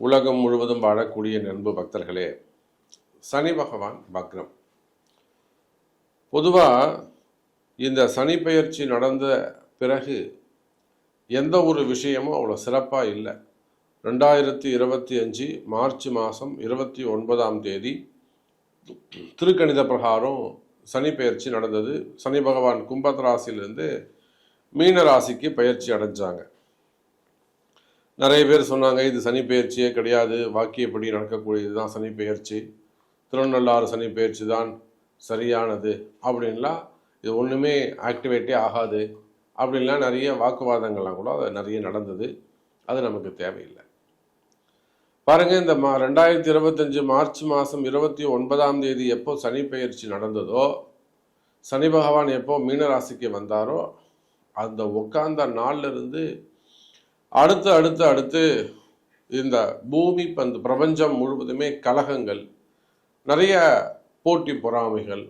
உலகம் முழுவதும் வாழக்கூடிய நண்பு பக்தர்களே, சனி பகவான் வக்ரம். பொதுவாக இந்த சனி பெயர்ச்சி நடந்த பிறகு எந்த ஒரு விஷயமும் அவ்வளோ சிறப்பாக இல்லை. 2025 மார்ச் மாதம் 29ஆம் தேதி திருக்கணித பிரகாரம் சனி பெயர்ச்சி நடந்தது. சனி பகவான் கும்ப ராசியிலிருந்து மீன ராசிக்கு பயிற்சி அடைஞ்சாங்க. நிறைய பேர் சொன்னாங்க இது சனி பெயர்ச்சியே கிடையாது, வாக்கியப்படி நடக்கக்கூடியது தான் சனி பெயர்ச்சி, திருநள்ளாறு சனி பெயர்ச்சி தான் சரியானது அப்படின்லாம், இது ஒன்றுமே ஆக்டிவேட்டே ஆகாது அப்படின்லாம் நிறைய வாக்குவாதங்கள்லாம் கூட அது நிறைய நடந்தது. அது நமக்கு தேவையில்லை. பாருங்கள், இந்த 2025 மார்ச் மாதம் 29ஆம் தேதி எப்போ சனி பெயர்ச்சி நடந்ததோ, சனி பகவான் எப்போ மீனராசிக்கு வந்தாரோ, அந்த உட்கார்ந்த நாள்லேருந்து அடுத்து இந்த பூமி பந்து பிரபஞ்சம் முழுவதுமே கலகங்கள், நிறைய போட்டி பொறாமைகள்,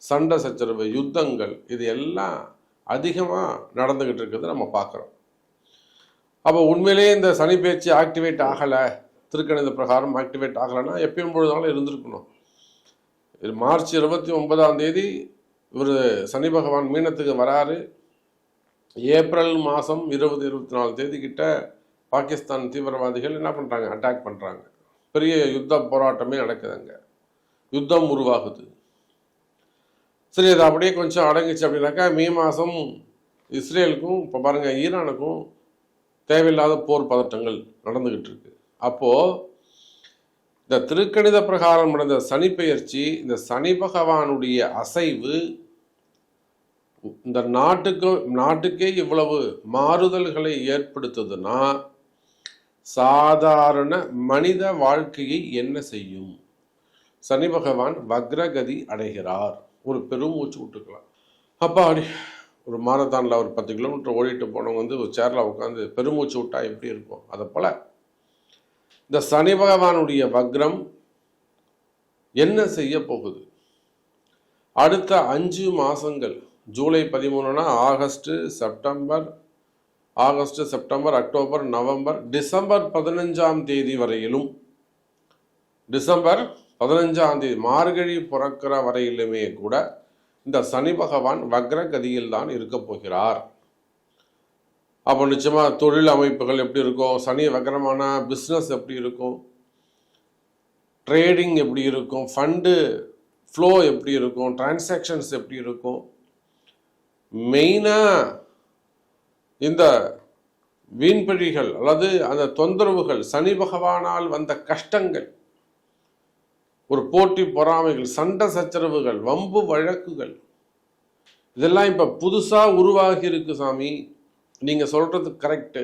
சண்டை சச்சரவு, யுத்தங்கள், இது எல்லாம் அதிகமாக நடந்துக்கிட்டு இருக்கிறது நம்ம பார்க்குறோம். அப்போ உண்மையிலேயே இந்த சனி பயிற்சி ஆக்டிவேட் ஆகலை, திருக்கணித பிரகாரம் ஆக்டிவேட் ஆகலைன்னா எப்பயும் பொழுதாலும் இருந்திருக்கணும். மார்ச் 29ஆம் தேதி இவர் சனி பகவான் மீனத்துக்கு வராரு. ஏப்ரல் மாதம் 20-24 தேதி கிட்ட பாகிஸ்தான் தீவிரவாதிகள் என்ன பண்ணுறாங்க, அட்டாக் பண்ணுறாங்க. பெரிய யுத்த போராட்டமே நடக்குதுங்க, யுத்தம் உருவாகுது. சரி, அது அப்படியே கொஞ்சம் அடங்குச்சு அப்படின்னாக்கா மே மாதம் இஸ்ரேலுக்கும் இப்போ பாருங்கள் ஈரானுக்கும் தேவையில்லாத போர் பதட்டங்கள் நடந்துக்கிட்டு இருக்கு. அப்போது இந்த திருக்கணித பிரகாரம் நடந்த சனி பெயர்ச்சி, இந்த சனி பகவானுடைய அசைவு இந்த நாட்டுக்கே இவ்வளவு மாறுதல்களை ஏற்படுத்துதுன்னா சாதாரண மனித வாழ்க்கையை என்ன செய்யும்? சனி பகவான் வக்ரகதி அடைகிறார். ஒரு பெருமூச்சு விட்டுக்கலாம். அப்போ அப்படி ஒரு மாரத்தானில் ஒரு 10 கிலோமீட்டர் ஓடிட்டு போனவங்க ஒரு சேரில் உட்காந்து பெருமூச்சு விட்டா எப்படி இருக்கும்? அதை போல் இந்த சனி பகவானுடைய வக்ரம் என்ன செய்ய போகுது? அடுத்த 5 மாதங்கள், ஜூலை 13னா August, September, October, November, December 15ஆம் தேதி வரையிலும், டிசம்பர் 15ஆம் தேதி மார்கழி பிறக்கிற வரையிலுமே கூட இந்த சனி பகவான் வக்ரகதியில் தான் இருக்க போகிறார். அப்போ நிச்சயமாக தொழில் அமைப்புகள் எப்படி இருக்கும், சனி வக்ரமான பிஸ்னஸ் எப்படி இருக்கும், ட்ரேடிங் எப்படி இருக்கும், ஃபண்டு ஃப்ளோ எப்படி இருக்கும், டிரான்சாக்ஷன்ஸ் எப்படி இருக்கும், மெயினாக இந்த வீண்பழிகள் அல்லது அந்த தொந்தரவுகள், சனி பகவானால் வந்த கஷ்டங்கள், ஒரு போட்டி பொறாமைகள், சண்டை சச்சரவுகள், வம்பு வழக்குகள், இதெல்லாம் இப்போ புதுசாக உருவாகி இருக்கு. சாமி, நீங்கள் சொல்கிறது கரெக்டு.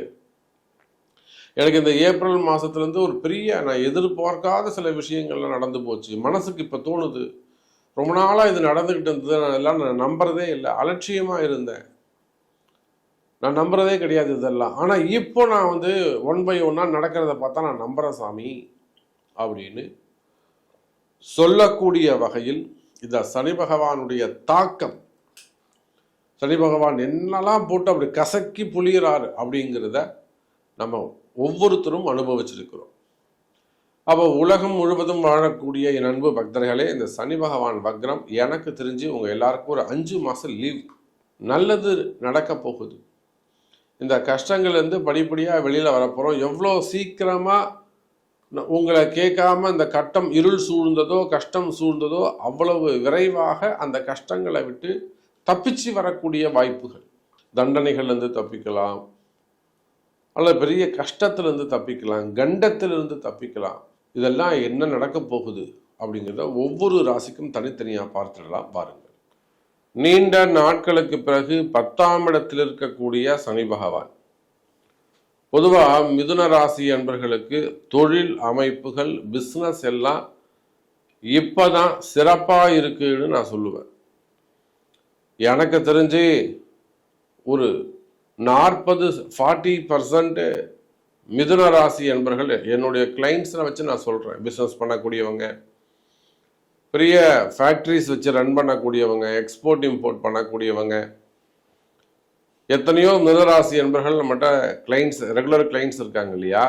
எனக்கு இந்த ஏப்ரல் மாதத்துலேருந்து ஒரு பெரிய நான் எதிர்பார்க்காத சில விஷயங்கள்லாம் நடந்து போச்சு. மனசுக்கு இப்போ தோணுது, ரொம்ப நாளாக இது நடந்துக்கிட்டு இருந்தது, நான் நம்புறதே இல்லை, அலட்சியமாக இருந்தேன், நான் நம்புறதே கிடையாது இதெல்லாம். ஆனால் இப்போ நான் ஒன் பை ஒன்னாக நடக்கிறத பார்த்தா நான் நம்புகிறேன் சாமி அப்படின்னு சொல்லக்கூடிய வகையில் இந்த சனி பகவானுடைய தாக்கம், சனி பகவான் என்னெல்லாம் போட்டு அப்படி கசக்கி புளிகிறாரு அப்படிங்கிறத நம்ம ஒவ்வொருத்தரும் அனுபவிச்சிருக்கிறோம். அப்போ உலகம் முழுவதும் வாழக்கூடிய என் அன்பு பக்தர்களே, இந்த சனி பகவான் வக்ரம் எனக்கு தெரிஞ்சு உங்கள் எல்லாருக்கும் ஒரு 5 மாதம் லீவ், நல்லது நடக்க போகுது. இந்த கஷ்டங்கள்லேருந்து படிப்படியாக வெளியில் வரப்போகிறோம். எவ்வளோ சீக்கிரமாக உங்களை கேட்காம இந்த கட்டம் இருள் சூழ்ந்ததோ, கஷ்டம் சூழ்ந்ததோ, அவ்வளவு விரைவாக அந்த கஷ்டங்களை விட்டு தப்பிச்சு வரக்கூடிய வாய்ப்புகள். தண்டனைகள்லேருந்து தப்பிக்கலாம், அல்லது பெரிய கஷ்டத்திலிருந்து தப்பிக்கலாம், கண்டத்திலிருந்து தப்பிக்கலாம். இதெல்லாம் என்ன நடக்க போகுது அப்படிங்கிறத ஒவ்வொரு ராசிக்கும் தனித்தனியாக பார்த்துடலாம். பாருங்கள், நீண்ட நாட்களுக்கு பிறகு 10ஆம் இடத்தில் இருக்கக்கூடிய சனி பகவான் பொதுவாக மிதுன ராசி அன்பர்களுக்கு தொழில் அமைப்புகள், பிஸ்னஸ் எல்லாம் இப்போதான் சிறப்பாக இருக்குன்னு நான் சொல்லுவேன். எனக்கு தெரிஞ்சு ஒரு 40% மிதுன ராசி என்பர்கள் என்னுடைய கிளைண்ட்ஸை வச்சு நான் சொல்கிறேன். பிஸ்னஸ் பண்ணக்கூடியவங்க, பெரிய ஃபேக்ட்ரிஸ் வச்சு ரன் பண்ணக்கூடியவங்க, எக்ஸ்போர்ட் இம்போர்ட் பண்ணக்கூடியவங்க, எத்தனையோ மிதுன ராசி என்பர்கள் நம்மகிட்ட கிளைண்ட்ஸ், ரெகுலர் கிளைண்ட்ஸ் இருக்காங்க இல்லையா?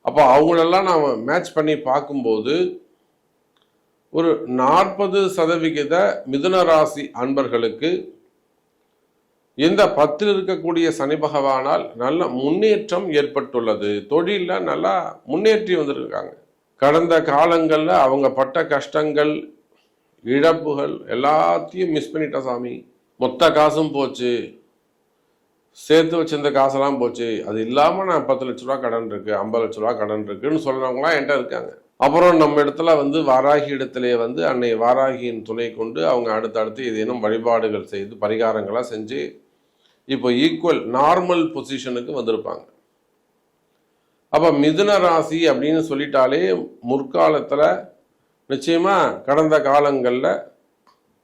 அப்போ அவங்களெல்லாம் நாம் மேட்ச் பண்ணி பார்க்கும்போது ஒரு 40% மிதுன ராசி அன்பர்களுக்கு இந்த 10 இருக்கக்கூடிய சனி பகவானால் நல்ல முன்னேற்றம் ஏற்பட்டுள்ளது. தொழிலில் நல்லா முன்னேற்றி வந்திருக்காங்க. கடந்த காலங்களில் அவங்க பட்ட கஷ்டங்கள், இழப்புகள் எல்லாத்தையும் மிஸ் பண்ணிட்டேன் சாமி. மொத்த காசும் போச்சு, சேர்த்து வச்சிருந்த காசெல்லாம் போச்சு, அது இல்லாமல் நான் 10 லட்ச ரூபா கடன் இருக்குது, 50 லட்ச ரூபா கடன் இருக்குன்னு சொல்கிறவங்களாம் என்கிட்ட இருக்காங்க. அப்புறம் நம்ம இடத்துல வாராகி இடத்திலே அன்னை வாராகியின் துணை கொண்டு அவங்க அடுத்தடுத்து ஏதேனும் வழிபாடுகள் செய்து பரிகாரங்களாக செஞ்சு இப்போ ஈக்குவல் நார்மல் பொசிஷனுக்கு வந்திருப்பாங்க. அப்போ மிதுன ராசி அப்படின்னு சொல்லிட்டாலே முற்காலத்தில் நிச்சயமாக கடந்த காலங்களில்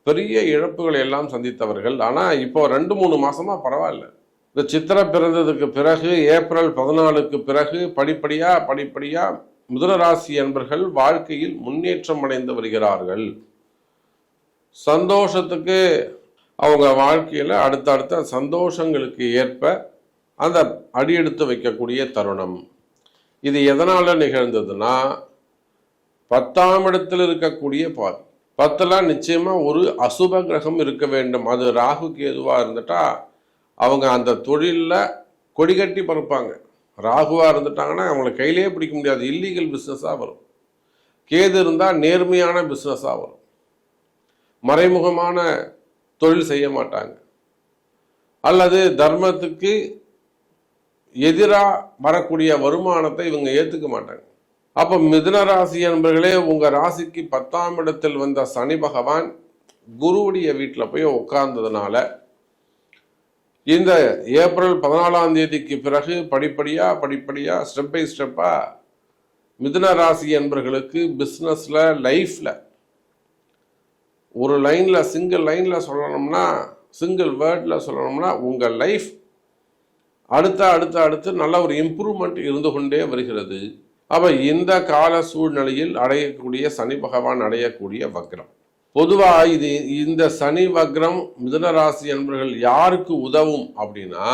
பெரிய இழப்புகளை எல்லாம் சந்தித்தவர்கள். ஆனால் இப்போ 2-3 மாதமாக பரவாயில்ல. இந்த சித்திரை பிறந்ததுக்கு பிறகு ஏப்ரல் 14க்கு பிறகு படிப்படியாக மிதுன ராசி என்பர்கள் வாழ்க்கையில் முன்னேற்றம் அடைந்து வருகிறார்கள். சந்தோஷத்துக்கு அவங்க வாழ்க்கையில் அடுத்தடுத்த சந்தோஷங்களுக்கு ஏற்ப அந்த அடியெடுத்து வைக்கக்கூடிய தருணம். இது எதனால் நிகழ்ந்ததுன்னா 10ஆம் இடத்தில் இருக்கக்கூடிய 10ல் நிச்சயமாக ஒரு அசுப கிரகம் இருக்க வேண்டும். அது ராகு கேதுவாக இருந்துட்டா அவங்க அந்த தொழிலில் கொடிகட்டி பறப்பாங்க. ராகுவாக இருந்துட்டாங்கன்னா அவங்கள கையிலே பிடிக்க முடியாது, இல்லீகல் பிஸ்னஸாக வரும். கேது இருந்தால் நேர்மையான பிஸ்னஸாக வரும், மறைமுகமான தொழில் செய்ய மாட்டாங்க, அல்லது தர்மத்துக்கு எதிராக வரக்கூடிய வருமானத்தை இவங்க ஏற்றுக்க மாட்டாங்க. அப்போ மிதுன ராசி என்பர்களே, உங்கள் ராசிக்கு 10ஆம் இடத்தில் வந்த சனி பகவான் குருவுடைய வீட்டில் போய் உட்கார்ந்ததுனால இந்த ஏப்ரல் 14ஆம் தேதிக்கு பிறகு படிப்படியாக ஸ்டெப் பை ஸ்டெப்பாக மிதுன ராசி என்பர்களுக்கு பிஸ்னஸில், லைஃப்பில் ஒரு லைனில் சிங்கிள் லைனில் சொல்லணும்னா, சிங்கிள் வேர்டில் சொல்லணும்னா உங்கள் லைஃப் அடுத்து நல்ல ஒரு இம்ப்ரூவ்மெண்ட் இருந்து கொண்டே வருகிறது. அப்போ இந்த கால சூழ்நிலையில் அடையக்கூடிய சனி பகவான் அடையக்கூடிய வக்ரம். பொதுவாக இந்த சனி வக்ரம் மிதுன ராசி என்பவர்கள் யாருக்கு உதவும் அப்படின்னா,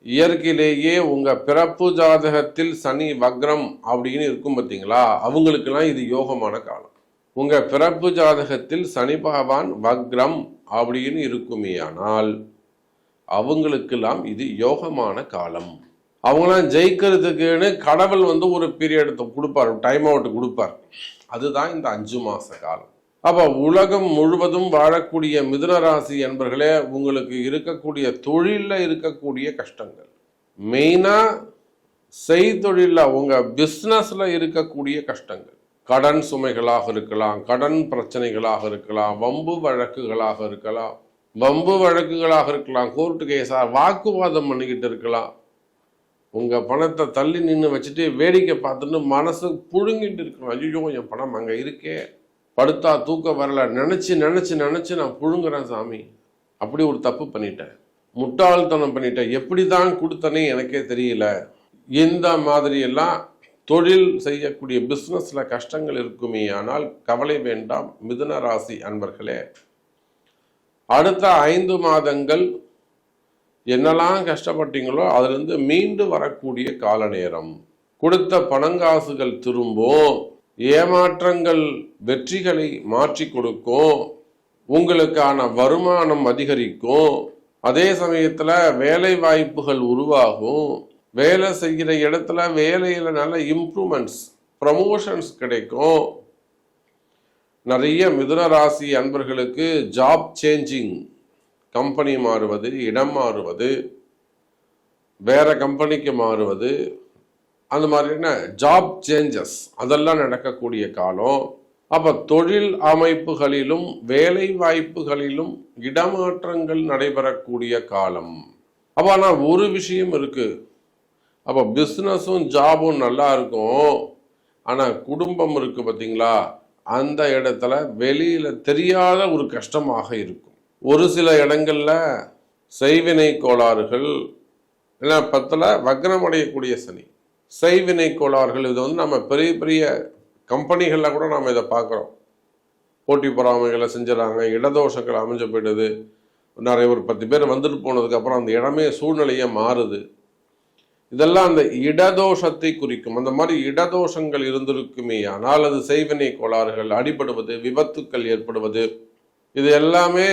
இயற்கையிலேயே உங்கள் பிறப்பு ஜாதகத்தில் சனி வக்ரம் அப்படின்னு இருக்கும் பார்த்தீங்களா, அவங்களுக்கெல்லாம் இது யோகமான காலம். உங்கள் பிறப்பு ஜாதகத்தில் சனி பகவான் வக்ரம் அப்படின்னு இருக்குமே ஆனால் அவங்களுக்கெல்லாம் இது யோகமான காலம். அவங்களாம் ஜெயிக்கிறதுக்குன்னு கடவுள் ஒரு பீரியட் கொடுப்பார், டைம் அவுட் கொடுப்பார். அதுதான் இந்த 5 மாத காலம். அப்போ உலகம் முழுவதும் வாழக்கூடிய மிதுன ராசி என்பர்களே, உங்களுக்கு இருக்கக்கூடிய தொழிலில் இருக்கக்கூடிய கஷ்டங்கள், மெயினாக செய்தொழிலில் உங்கள் பிஸ்னஸில் இருக்கக்கூடிய கஷ்டங்கள், கடன் சுமைகளாக இருக்கலாம், கடன் பிரச்சனைகளாக இருக்கலாம், வம்பு வழக்குகளாக இருக்கலாம், கோர்ட்டு கேஸாக வாக்குவாதம் பண்ணிக்கிட்டு இருக்கலாம். உங்கள் பணத்தை தள்ளி நின்று வச்சுட்டு வேடிக்கை பார்த்துட்டு மனசு புழுங்கிட்டு இருக்கலாம். ஐயோ, என் பணம் அங்கே இருக்கே, படுத்தா தூக்கம் வரல, நினச்சி நான் புழுங்குறேன் சாமி, அப்படி ஒரு தப்பு பண்ணிட்டேன், முட்டாள்தனம் பண்ணிட்டேன், எப்படி தான் கொடுத்தனே எனக்கே தெரியல. இந்த மாதிரியெல்லாம் தொழில் செய்யக்கூடிய பிஸ்னஸில் கஷ்டங்கள் இருக்குமே ஆனால் கவலை வேண்டாம் மிதுன ராசி அன்பர்களே. அடுத்த 5 மாதங்கள் என்னெல்லாம் கஷ்டப்பட்டீங்களோ அதிலிருந்து மீண்டு வரக்கூடிய கால நேரம். கொடுத்த பணங்காசுகள் திரும்பும், ஏமாற்றங்கள் வெற்றிகளை மாற்றி கொடுக்கும், உங்களுக்கான வருமானம் அதிகரிக்கும், அதே சமயத்தில் வேலை வாய்ப்புகள் உருவாகும், வேலை செய்கிற இடத்துல வேலையில் நல்ல இம்ப்ரூவ்மெண்ட்ஸ், ப்ரமோஷன்ஸ் கிடைக்கும். நிறைய மிதுன ராசி அன்பர்களுக்கு ஜாப் சேஞ்சிங், கம்பெனி மாறுவது, இடம் மாறுவது, வேற கம்பெனிக்கு மாறுவது, அந்த மாதிரியான ஜாப் சேஞ்சஸ் அதெல்லாம் நடக்கக்கூடிய காலம். அப்போ தொழில் அமைப்புகளிலும் வேலை வாய்ப்புகளிலும் இடமாற்றங்கள் நடைபெறக்கூடிய காலம். அப்போ ஆனால் ஒரு விஷயம் இருக்கு, அப்போ பிஸ்னஸும் ஜாபும் நல்லா இருக்கும், ஆனால் குடும்பம் இருக்கு பார்த்தீங்களா, அந்த இடத்துல வெளியில் தெரியாத ஒரு கஷ்டமாக இருக்கும். ஒரு சில இடங்கள்ல செய்வினை கோளாறுகள், ஏன்னா 10ல் வக்ரம் அடையக்கூடிய சனி, செய்வினை கோளாறுகள். இது நம்ம பெரிய பெரிய கம்பெனிகளில் கூட நாம் இதை பார்க்குறோம். போட்டி பொறாமைகளை செஞ்சுறாங்க, இடதோஷங்கள் அமைஞ்சு போயிடுது, நிறைய ஒரு 10 பேர் வந்துட்டு போனதுக்கப்புறம் அந்த இடமே சூழ்நிலையே மாறுது. இதெல்லாம் அந்த இடதோஷத்தை குறிக்கும். அந்த மாதிரி இடதோஷங்கள் இருந்திருக்குமே ஆனால் அது செய்வினை கோளாறுகள், அடிபடுவது, விபத்துக்கள் ஏற்படுவது, இது எல்லாமே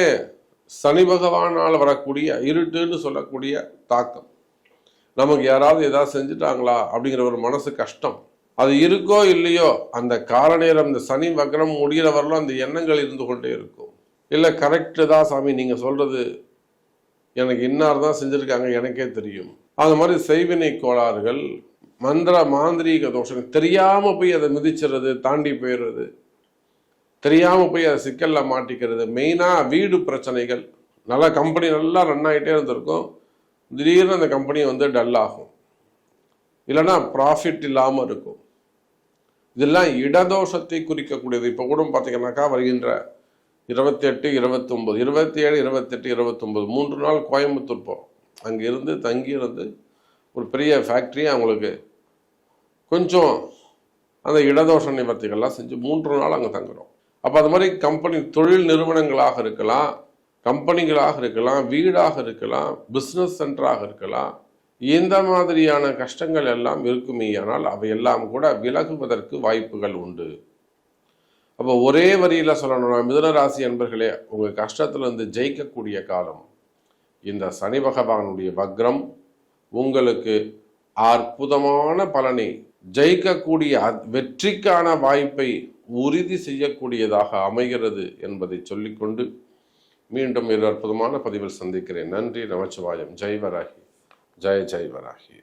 சனி பகவானால் வரக்கூடிய இருட்டுன்னு சொல்லக்கூடிய தாக்கம். நமக்கு யாராவது ஏதாவது செஞ்சுட்டாங்களா அப்படிங்கிற ஒரு மனசு கஷ்டம். அது இருக்கோ இல்லையோ அந்த கால நேரம், இந்த சனி வக்ரம் முடிகிற வரலாம் அந்த எண்ணங்கள் இருந்து கொண்டே இருக்கும். இல்லை கரெக்டு தான் சாமி, நீங்கள் சொல்கிறது எனக்கு இன்னார் தான் செஞ்சுருக்காங்க எனக்கே தெரியும். அந்த மாதிரி செய்வினை கோளாறுகள், மந்திர மாந்திரீக தோஷம், தெரியாமல் போய் அதை மிதிச்சிடுறது, தாண்டி போயிடுறது, தெரியாமல் போய் அதை சிக்கலில் மாட்டிக்கிறது. மெயினாக வீடு பிரச்சனைகள். நல்லா கம்பெனி நல்லா ரன் ஆகிட்டே இருந்திருக்கும், திடீர்னு அந்த கம்பெனி வந்து டல் ஆகும், இல்லைன்னா ப்ராஃபிட் இல்லாமல் இருக்கும். இதெல்லாம் இடதோஷத்தை குறிக்கக்கூடியது. இப்போ கூட பார்த்தீங்கன்னாக்கா வருகின்ற 28, 29, 27, 28, 29 3 நாள் கோயம்புத்தூர் போகிறோம். அங்கே இருந்து தங்கியிருந்து ஒரு பெரிய ஃபேக்ட்ரி அவங்களுக்கு கொஞ்சம் அந்த இடதோஷ நிவர்த்திகள்லாம் செஞ்சு 3 நாள் அங்கே தங்குறோம். அப்போ அது மாதிரி கம்பெனி, தொழில் நிறுவனங்களாக இருக்கலாம், கம்பெனிகளாக இருக்கலாம், வீடாக இருக்கலாம், பிஸ்னஸ் சென்டராக இருக்கலாம், இந்த மாதிரியான கஷ்டங்கள் எல்லாம் இருக்குமேயானால் அவையெல்லாம் கூட விலகுவதற்கு வாய்ப்புகள் உண்டு. அப்போ ஒரே வரியில் சொல்லணும்னா, மிதுன ராசி அன்பர்களே, உங்கள் கஷ்டத்திலிருந்து ஜெயிக்கக்கூடிய காலம் இந்த சனி பகவானுடைய வக்ரம் உங்களுக்கு அற்புதமான பலனை, ஜெயிக்கக்கூடிய வெற்றிக்கான வாய்ப்பை உறுதி செய்யக்கூடியதாக அமைகிறது என்பதை சொல்லிக்கொண்டு மீண்டும் ஒரு அற்புதமான பதிவில் சந்திக்கிறேன். நன்றி, நமச்சிவாயம். ஜெய் வராகி, ஜெய் ஜெய் வராகி.